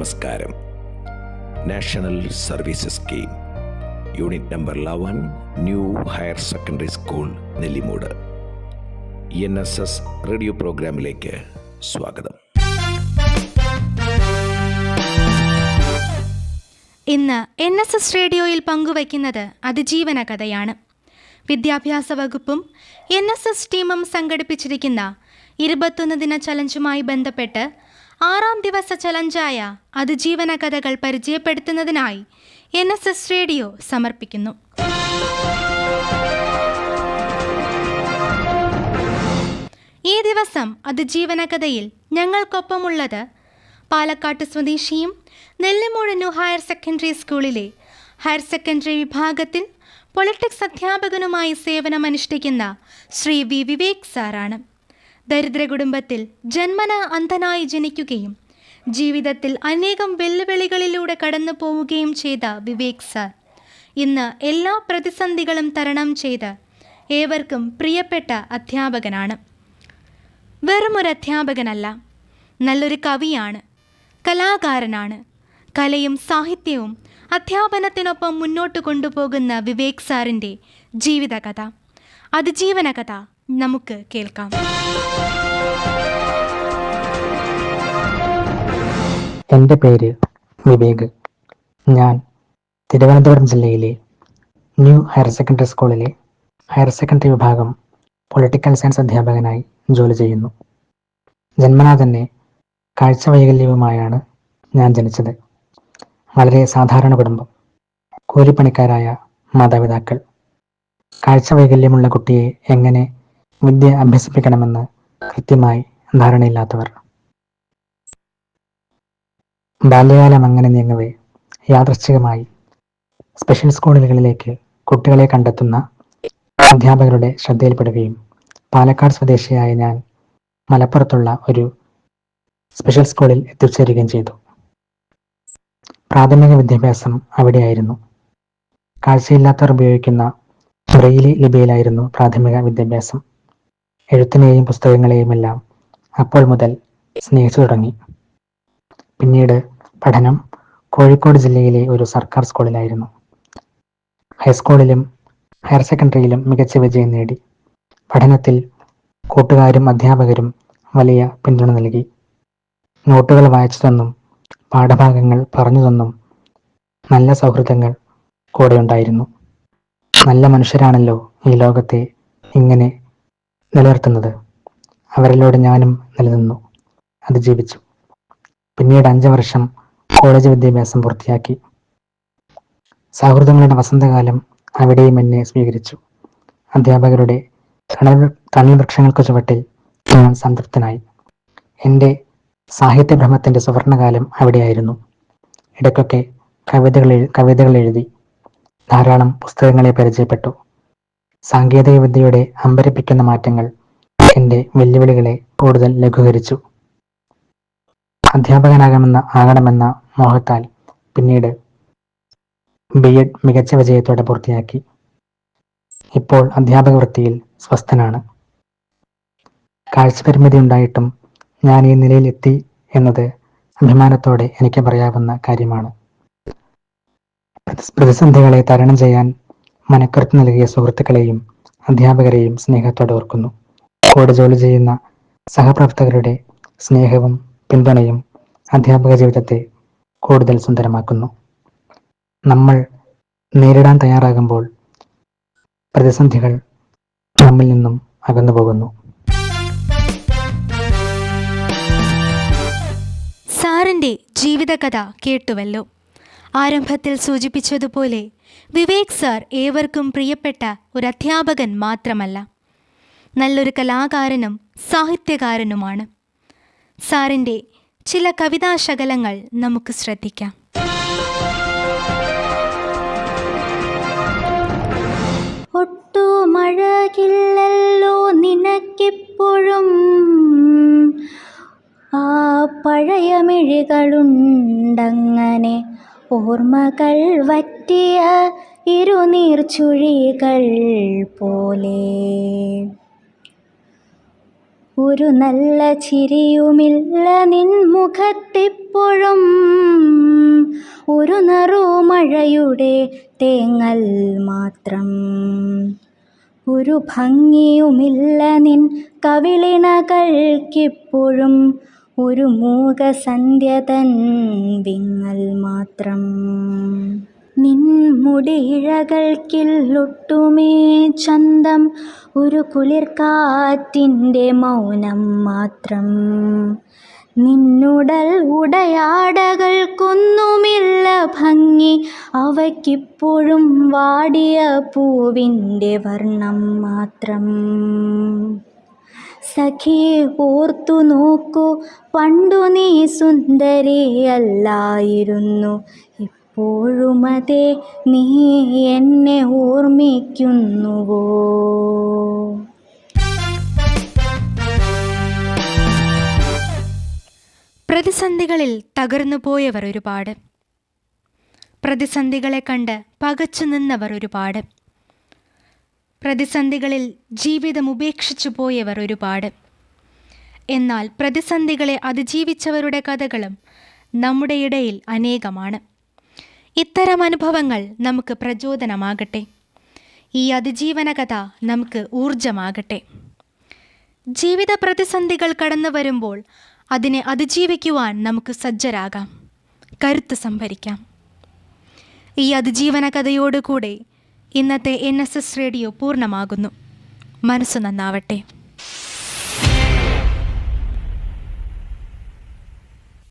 നമസ്കാരം. National services scheme unit number 11, new higher secondary school, Nellimoodu. NSS radio പ്രോഗ്രാമിലേക്ക് സ്വാഗതം. ഇന്ന് NSS റേഡിയോയിൽ പങ്കുവയ്ക്കുന്നത് അതിജീവന കഥയാണ്. വിദ്യാഭ്യാസ വകുപ്പും NSS ടീമും സംഘടിപ്പിച്ചിരിക്കുന്ന 21 ദിന ചലഞ്ചുമായി ബന്ധപ്പെട്ട് 6ാം ദിവസ ചലഞ്ചായ അതിജീവന കഥകൾ പരിചയപ്പെടുത്തുന്നതിനായി NSS റേഡിയോ സമർപ്പിക്കുന്നു. ഈ ദിവസം അതിജീവന കഥയിൽ ഞങ്ങൾക്കൊപ്പമുള്ളത് പാലക്കാട് സ്വദേശിയും നെല്ലിമൂട് ന്യൂ ഹയർ സെക്കൻഡറി സ്കൂളിലെ ഹയർ സെക്കൻഡറി വിഭാഗത്തിൽ പൊളിറ്റിക്സ് അധ്യാപകനുമായി സേവനമനുഷ്ഠിക്കുന്ന ശ്രീ വി. വിവേക് സാറാണ്. ദരിദ്ര കുടുംബത്തിൽ ജന്മന അന്ധനായി ജനിക്കുകയും ജീവിതത്തിൽ അനേകം വെല്ലുവിളികളിലൂടെ കടന്നു പോവുകയും ചെയ്ത വിവേക് സാർ ഇന്ന് എല്ലാ പ്രതിസന്ധികളും തരണം ചെയ്ത് ഏവർക്കും പ്രിയപ്പെട്ട അധ്യാപകനാണ്. വെറുമൊരു അധ്യാപകനല്ല, നല്ലൊരു കവിയാണ്, കലാകാരനാണ്. കലയും സാഹിത്യവും അധ്യാപനത്തിനൊപ്പം മുന്നോട്ട് കൊണ്ടുപോകുന്ന വിവേക് സാറിൻ്റെ ജീവിതകഥ, അതിജീവന കഥ നമുക്ക് കേൾക്കാം. എൻ്റെ പേര് വിവേക്. ഞാൻ തിരുവനന്തപുരം ജില്ലയിലെ ന്യൂ ഹയർ സെക്കൻഡറി സ്കൂളിലെ ഹയർ സെക്കൻഡറി വിഭാഗം പൊളിറ്റിക്കൽ സയൻസ് അധ്യാപകനായി ജോലി ചെയ്യുന്നു. ജന്മനാ തന്നെ കാഴ്ച വൈകല്യവുമായാണ് ഞാൻ ജനിച്ചത്. വളരെ സാധാരണ കുടുംബം, കൂലിപ്പണിക്കാരായ മാതാപിതാക്കൾ. കാഴ്ച വൈകല്യമുള്ള കുട്ടിയെ എങ്ങനെ വിദ്യ അഭ്യസിപ്പിക്കണമെന്ന് കൃത്യമായി ധാരണയില്ലാത്തവർ. ബാല്യകാലം അങ്ങനെ നീങ്ങവേ യാദൃച്ഛികമായി സ്പെഷ്യൽ സ്കൂളുകളിലേക്ക് കുട്ടികളെ കണ്ടെത്തുന്ന അധ്യാപകരുടെ ശ്രദ്ധയിൽപ്പെടുകയും പാലക്കാട് സ്വദേശിയായ ഞാൻ മലപ്പുറത്തുള്ള ഒരു സ്പെഷ്യൽ സ്കൂളിൽ എത്തിച്ചേരുകയും ചെയ്തു. പ്രാഥമിക വിദ്യാഭ്യാസം അവിടെയായിരുന്നു. കാഴ്ചയില്ലാത്തവർ ഉപയോഗിക്കുന്ന ബ്രെയിലി ലിപിയിലായിരുന്നു പ്രാഥമിക വിദ്യാഭ്യാസം. എഴുത്തിനെയും പുസ്തകങ്ങളെയും എല്ലാം അപ്പോൾ മുതൽ സ്നേഹിച്ചു തുടങ്ങി. പിന്നീട് പഠനം കോഴിക്കോട് ജില്ലയിലെ ഒരു സർക്കാർ സ്കൂളിലായിരുന്നു. ഹൈസ്കൂളിലും ഹയർ സെക്കൻഡറിയിലും മികച്ച വിജയം നേടി. പഠനത്തിൽ കൂട്ടുകാരും അധ്യാപകരും വലിയ പിന്തുണ നൽകി. നോട്ടുകൾ വായിച്ചു തന്നും പാഠഭാഗങ്ങൾ പറഞ്ഞു തന്നും നല്ല സൗഹൃദങ്ങൾ കൂടെയുണ്ടായിരുന്നു. നല്ല മനുഷ്യരാണല്ലോ ഈ ലോകത്തെ ഇങ്ങനെ നിലനിർത്തുന്നത്. അവരിലൂടെ ഞാനും നിലനിന്നു, അതിജീവിച്ചു. പിന്നീട് 5 വർഷം കോളേജ് വിദ്യാഭ്യാസം പൂർത്തിയാക്കി. സൗഹൃദങ്ങളുടെ വസന്തകാലം അവിടെയും എന്നെ സ്വീകരിച്ചു. അധ്യാപകരുടെ തണൽ വൃക്ഷങ്ങൾക്ക് ചുവട്ടിൽ ഞാൻ സംതൃപ്തനായി. എൻ്റെ സാഹിത്യഭ്രമത്തിൻ്റെ സുവർണകാലം അവിടെയായിരുന്നു. ഇടയ്ക്കൊക്കെ കവിതകൾ എഴുതി. ധാരാളം പുസ്തകങ്ങളെ പരിചയപ്പെട്ടു. സാങ്കേതിക വിദ്യയുടെ അമ്പരപ്പിക്കുന്ന മാറ്റങ്ങൾ എൻ്റെ വെല്ലുവിളികളെ കൂടുതൽ ലഘൂകരിച്ചു. ആകണമെന്ന മോഹത്താൽ പിന്നീട് B.Ed മികച്ച വിജയത്തോടെ പൂർത്തിയാക്കി. ഇപ്പോൾ അധ്യാപക വൃത്തിയിൽ സ്വസ്ഥനാണ്. കാഴ്ചപരിമിതി ഉണ്ടായിട്ടും ഞാൻ ഈ നിലയിലെത്തി എന്നത് അഭിമാനത്തോടെ എനിക്ക് പറയാവുന്ന കാര്യമാണ്. പ്രതിസന്ധികളെ തരണം ചെയ്യാൻ മനക്കരുത്ത് നൽകിയ സുഹൃത്തുക്കളെയും അധ്യാപകരെയും സ്നേഹത്തോടെ ഓർക്കുന്നു. കൂടെ ജോലി ചെയ്യുന്ന സഹപ്രവർത്തകരുടെ സ്നേഹവും പിന്തുണയും അധ്യാപക ജീവിതത്തെ കൂടുതൽ സുന്ദരമാക്കുന്നു. നമ്മൾ നേരിടാൻ തയ്യാറാകുമ്പോൾ പ്രതിസന്ധികൾ നമ്മിൽ നിന്നും അകന്നു പോകുന്നു. സാറിൻ്റെ ജീവിതകഥ കേട്ടുവല്ലോ. ആരംഭത്തിൽ സൂചിപ്പിച്ചതുപോലെ വിവേക് സാർ ഏവർക്കും പ്രിയപ്പെട്ട ഒരു അധ്യാപകൻ മാത്രമല്ല, നല്ലൊരു കലാകാരനും സാഹിത്യകാരനുമാണ്. സാറിൻ്റെ ചില കവിതാശകലങ്ങൾ നമുക്ക് ശ്രദ്ധിക്കാം. ഒട്ടുമഴകില്ലല്ലോ നിനക്കിപ്പോഴും, ആ പഴയമിഴികളുണ്ടങ്ങനെ, ഓർമ്മകൾ വറ്റിയ ഇരുനീർച്ചുഴികൾ പോലെ. ഒരു നല്ല ചിരിയുമില്ല നിൻ മുഖത്തിപ്പോഴും, ഒരു നറുമഴയുടെ തേങ്ങൽ മാത്രം. ഒരു ഭംഗിയുമില്ല നിൻ കവിളിണകൾക്കിപ്പോഴും, ഒരു മൂകസന്ധ്യ തൻ വിങ്ങൽ മാത്രം. നിൻ മുടിയിഴകൾക്കില്ലൊട്ടുമേ ചന്തം, ഒരു കുളിർക്കാറ്റിൻ്റെ മൗനം മാത്രം. നിന്നുടൽ ഉടയാടകൾക്കൊന്നുമില്ല ഭംഗി, അവയ്ക്കിപ്പോഴും വാടിയ പൂവിൻ്റെ വർണ്ണം മാത്രം. സഖി ഓർത്തു നോക്കൂ, പണ്ടു നീ സുന്ദരിയല്ലായിരുന്നു, ഇപ്പോഴുമതേ നീ എന്നെ ഓർമ്മിക്കുന്നുവോ? പ്രതിസന്ധികളിൽ തകർന്നു പോയവർ ഒരുപാട്. പ്രതിസന്ധികളെ കണ്ട് പകച്ചു നിന്നവർ ഒരുപാട്. പ്രതിസന്ധികളിൽ ജീവിതം ഉപേക്ഷിച്ചു പോയവർ ഒരുപാട്. എന്നാൽ പ്രതിസന്ധികളെ അതിജീവിച്ചവരുടെ കഥകളും നമ്മുടെ ഇടയിൽ അനേകമാണ്. ഇത്തരം അനുഭവങ്ങൾ നമുക്ക് പ്രചോദനമാകട്ടെ. ഈ അതിജീവന കഥ നമുക്ക് ഊർജമാകട്ടെ. ജീവിത പ്രതിസന്ധികൾ കടന്നു വരുമ്പോൾ അതിനെ അതിജീവിക്കുവാൻ നമുക്ക് സജ്ജരാകാം, കരുത്ത് സംഭരിക്കാം. ഈ അതിജീവന കഥയോടുകൂടെ ഇന്നത്തെ NSS റേഡിയോ പൂർണ്ണമാകുന്നു. മനസ്സു നന്നാവട്ടെ.